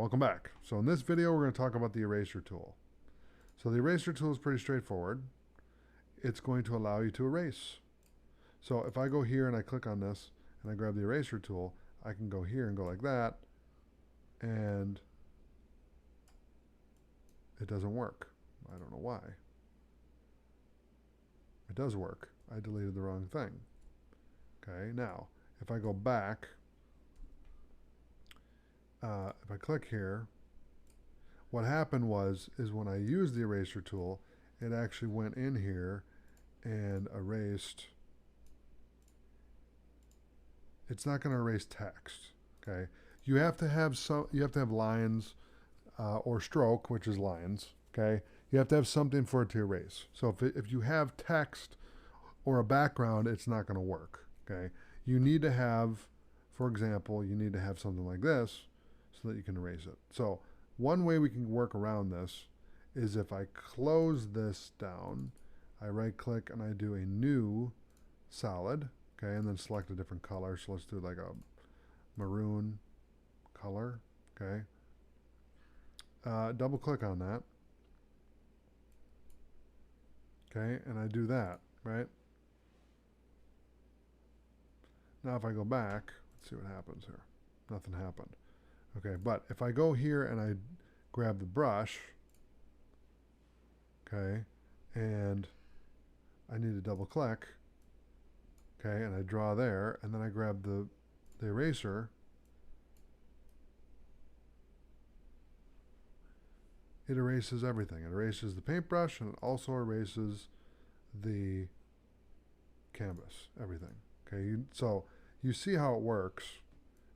welcome back. So in this video, we're going to talk about the eraser tool. So the eraser tool is pretty straightforward. It's going to allow you to erase. So if I go here and I click on this and I grab the eraser tool, I can go here and go like that, and it doesn't work. I don't know why. It does work. I deleted the wrong thing. Okay, now if I go back, if I click here, what happened is when I used the eraser tool, it actually went in here and erased. It's not going to erase text. Okay, you have to have lines or stroke, which is lines. Okay, you have to have something for it to erase. So if you have text or a background, it's not going to work. Okay, you need to have, for example, you need to have something like this so that you can erase it. So one way we can work around this is if I close this down, I right click and I do a new solid, okay, and then select a different color. So let's do like a maroon color, okay. Double click on that, okay, and I do that, right? Now if I go back, let's see what happens here. Nothing happened. Okay, but if I go here and I grab the brush, okay, and I need to double click, okay, and I draw there, and then I grab the eraser, it erases everything. It erases the paintbrush, and it also erases the canvas, everything. Okay, so you see how it works.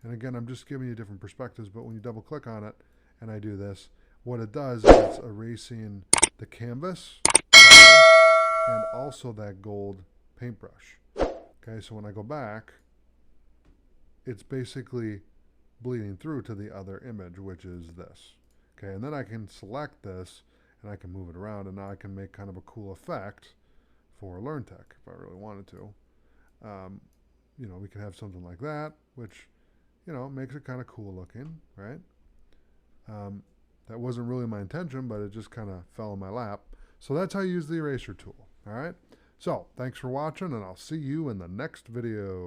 And again, I'm just giving you different perspectives, but when you double click on it and I do this, what it does is it's erasing the canvas and also that gold paintbrush. Okay, so when I go back, it's basically bleeding through to the other image, which is this. Okay, and then I can select this and I can move it around, and now I can make kind of a cool effect for LearnTech if I really wanted to. You know, we can have something like that, which, you know, makes it kind of cool looking, right? That wasn't really my intention, but it just kind of fell in my lap. So that's how you use the eraser tool, all right? So thanks for watching, and I'll see you in the next video.